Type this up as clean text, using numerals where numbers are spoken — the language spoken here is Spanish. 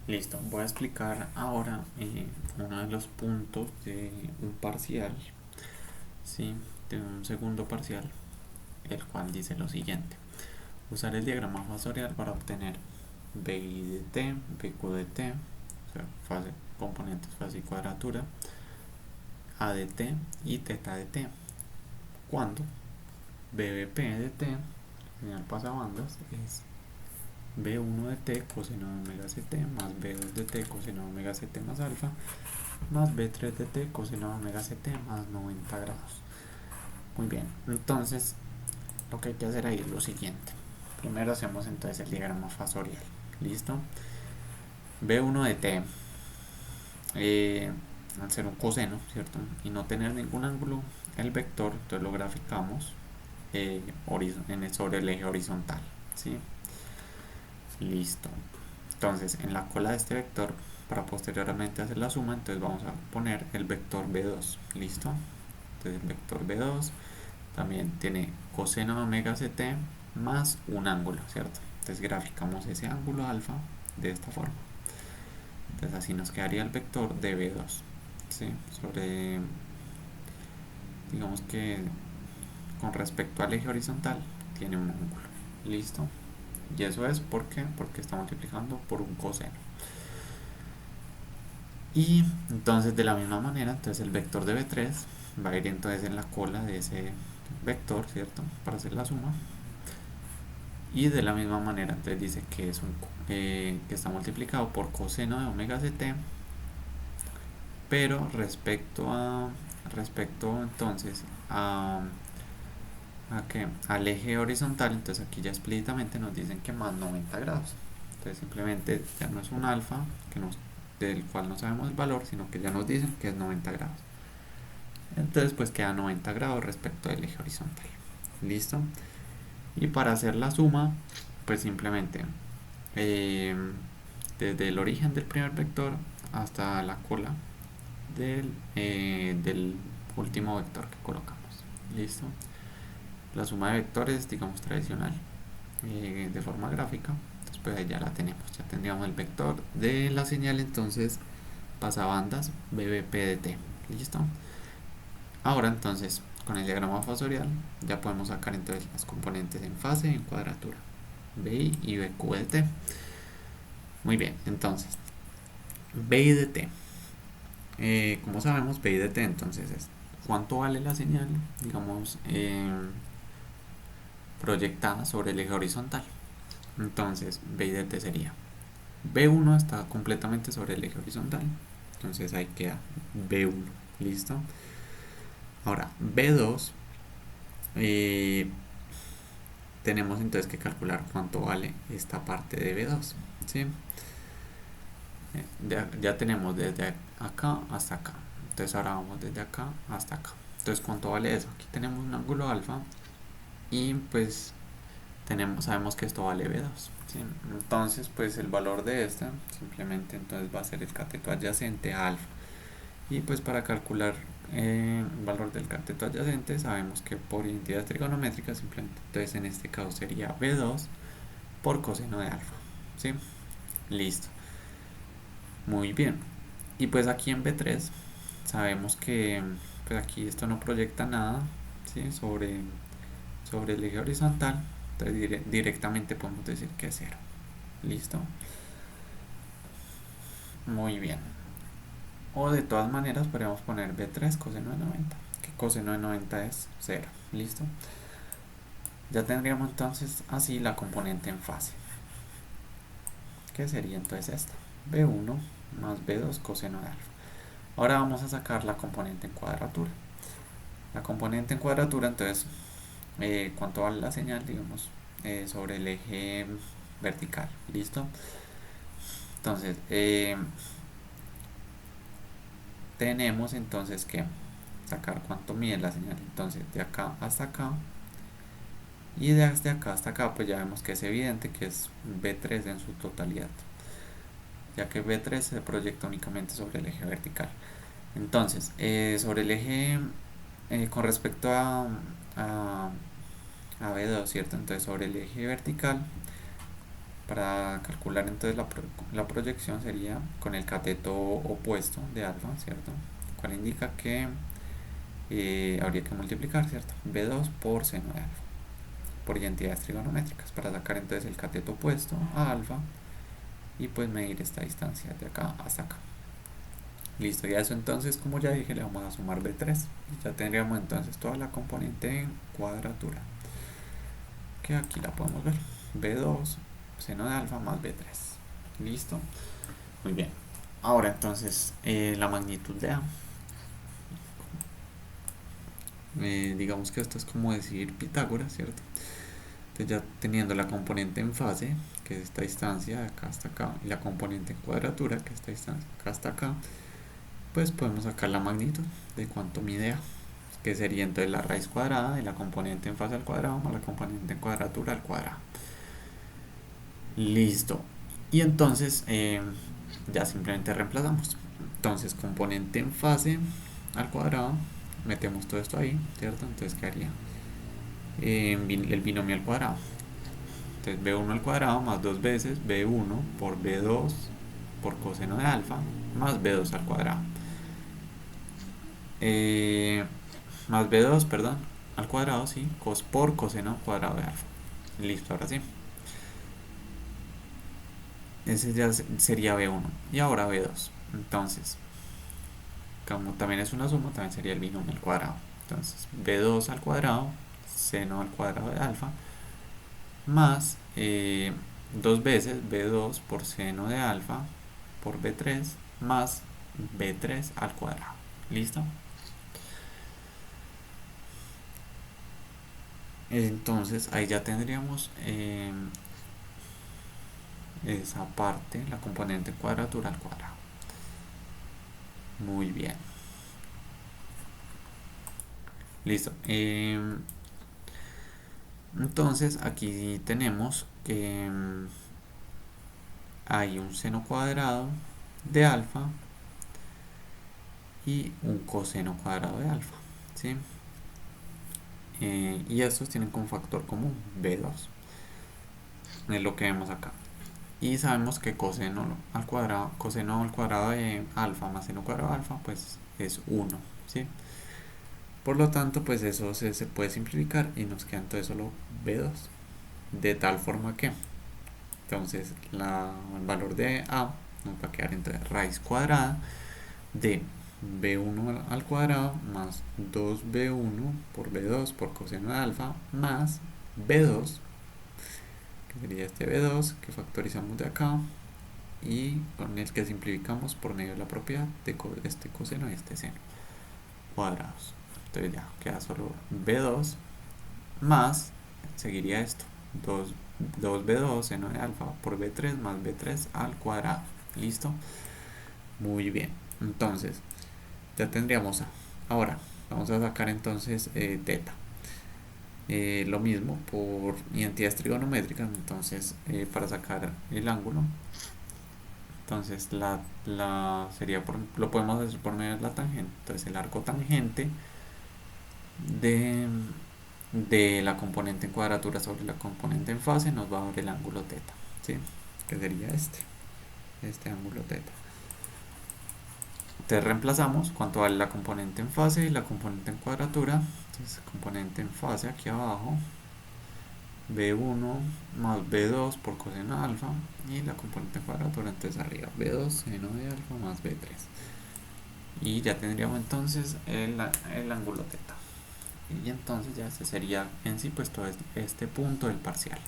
Listo, voy a explicar ahora uno de los puntos de un parcial, ¿sí? De un segundo parcial, el cual dice lo siguiente: usar el diagrama fasorial para obtener BI de t, BQ de t, o sea, componentes fase y cuadratura, A de t y teta de t, cuando BBP de t, señal pasabandas, es B1 de t coseno de omega ct más B2 de t coseno de omega ct más alfa más B3 de t coseno de omega ct más 90 grados. Muy bien, entonces lo que hay que hacer ahí es lo siguiente. Primero hacemos entonces el diagrama fasorial. ¿Listo? B1 de t, al ser un coseno, ¿cierto? Y no tener ningún ángulo, el vector, entonces lo graficamos sobre el eje horizontal. ¿Sí? Listo. Entonces, en la cola de este vector, para posteriormente hacer la suma, entonces vamos a poner el vector B2. ¿Listo? Entonces el vector B2 también tiene coseno de omega ct más un ángulo, ¿cierto? Entonces graficamos ese ángulo alfa de esta forma. Entonces así nos quedaría el vector de B2, ¿sí? Sobre, digamos que con respecto al eje horizontal, tiene un ángulo. ¿Listo? Y eso es porque está multiplicando por un coseno. Y entonces de la misma manera, entonces el vector de B3 va a ir entonces en la cola de ese vector, ¿cierto? Para hacer la suma. Y de la misma manera, entonces dice que es que está multiplicado por coseno de omega ct, pero respecto entonces al eje horizontal, entonces aquí ya explícitamente nos dicen que más 90 grados. Entonces simplemente ya no es un alfa del cual no sabemos el valor, sino que ya nos dicen que es 90 grados. Entonces pues queda 90 grados respecto al eje horizontal. ¿Listo? Y para hacer la suma, pues simplemente eh, desde el origen del primer vector hasta la cola del último vector que colocamos. ¿Listo? La suma de vectores, digamos, tradicional, de forma gráfica. Entonces pues ahí ya la tenemos. Ya tendríamos el vector de la señal, entonces pasabandas BBP de t. ¿Listo? Ahora entonces, con el diagrama fasorial, ya podemos sacar entonces las componentes en fase y en cuadratura. BI y BQ de t. Muy bien, entonces, BI de t. Como sabemos, BI de t entonces es cuánto vale la señal, digamos, proyectada sobre el eje horizontal. Entonces, BI de t sería B1 está completamente sobre el eje horizontal. Entonces ahí queda B1. ¿Listo? Ahora, B2, tenemos entonces que calcular cuánto vale esta parte de B2. ¿Sí? Ya tenemos desde acá hasta acá. Entonces ahora vamos desde acá hasta acá. Entonces, ¿cuánto vale eso? Aquí tenemos un ángulo alfa y pues sabemos que esto vale B2. ¿Sí? Entonces, pues el valor de esta simplemente entonces va a ser el cateto adyacente a alfa. Y pues para calcular el valor del cateto adyacente sabemos que por identidad trigonométrica simplemente, entonces en este caso sería B2 por coseno de alfa. ¿Sí? Listo. Muy bien. Y pues aquí en B3 sabemos que pues aquí esto no proyecta nada, ¿sí? sobre el eje horizontal. Entonces directamente podemos decir que es 0. Listo. Muy bien. O de todas maneras podríamos poner B3 coseno de 90, que coseno de 90 es 0. Listo. Ya tendríamos entonces así la componente en fase, que sería entonces esta: B1 más B2 coseno de alfa. Ahora vamos a sacar la componente en cuadratura. La componente en cuadratura, entonces, ¿cuánto vale la señal? Digamos, sobre el eje vertical. ¿Listo? Entonces, tenemos entonces que sacar cuánto mide la señal. Entonces, de acá hasta acá. Y desde acá hasta acá, pues ya vemos que es evidente que es B3 en su totalidad, ya que B3 se proyecta únicamente sobre el eje vertical. Entonces, sobre el eje, con respecto a B2, ¿cierto? Entonces, sobre el eje vertical, Para calcular entonces la proyección sería con el cateto opuesto de alfa, ¿cierto? Lo cual indica que habría que multiplicar, ¿cierto? B2 por seno de alfa, por identidades trigonométricas, para sacar entonces el cateto opuesto a alfa y pues medir esta distancia de acá hasta acá. Listo, y a eso entonces, como ya dije, le vamos a sumar B3 y ya tendríamos entonces toda la componente en cuadratura, que aquí la podemos ver, B2 seno de alfa más B3. Listo, muy bien. Ahora entonces la magnitud de A, digamos que esto es como decir Pitágoras, ¿cierto? Entonces ya teniendo la componente en fase, que es esta distancia de acá hasta acá, y la componente en cuadratura, que es esta distancia de acá hasta acá, pues podemos sacar la magnitud de cuánto mide A, que sería entonces la raíz cuadrada de la componente en fase al cuadrado más la componente en cuadratura al cuadrado. Listo. Y entonces ya simplemente reemplazamos. Entonces componente en fase al cuadrado, metemos todo esto ahí, ¿cierto? Entonces quedaría el binomio al cuadrado. Entonces B1 al cuadrado más 2 veces B1 por B2 por coseno de alfa más B2 al cuadrado. Más B2, perdón, al cuadrado, sí, por coseno cuadrado de alfa. Listo, ahora sí. Ese ya sería B1. Y ahora B2. Entonces, como también es una suma, también sería el binomio al cuadrado. Entonces, B2 al cuadrado, seno al cuadrado de alfa, más 2 veces B2 por seno de alfa por B3 más B3 al cuadrado. ¿Listo? Entonces ahí ya tendríamos esa parte, la componente cuadratura al cuadrado. Muy bien. Listo. Entonces aquí tenemos que hay un seno cuadrado de alfa y un coseno cuadrado de alfa, ¿sí? Y estos tienen como factor común B2, es lo que vemos acá. Y sabemos que coseno al cuadrado de alfa más seno cuadrado de alfa pues es 1, ¿sí? Por lo tanto pues eso se puede simplificar y nos queda entonces solo B2, de tal forma que entonces el valor de A nos va a quedar entonces raíz cuadrada de B1 al cuadrado más 2B1 por B2 por coseno de alfa más B2, que sería este B2 que factorizamos de acá y con el que simplificamos por medio de la propiedad de este coseno y este seno cuadrados. Entonces ya queda solo B2 más, seguiría esto, 2B2 seno de alfa por B3 más B3 al cuadrado. ¿Listo? Muy bien. Entonces, ya tendríamos A. Ahora, vamos a sacar entonces teta. Lo mismo por identidades trigonométricas. Entonces, para sacar el ángulo, entonces sería lo podemos hacer por medio de la tangente. Entonces, el arco tangente de la componente en cuadratura sobre la componente en fase nos va a dar el ángulo teta, ¿sí? Que sería este ángulo teta. Entonces reemplazamos cuánto vale la componente en fase y la componente en cuadratura. Entonces componente en fase aquí abajo, B1 más B2 por coseno de alfa, y la componente en cuadratura entonces arriba, B2 seno de alfa más B3. Y ya tendríamos entonces el ángulo teta. Y entonces ya este sería en sí pues todo este punto del parcial.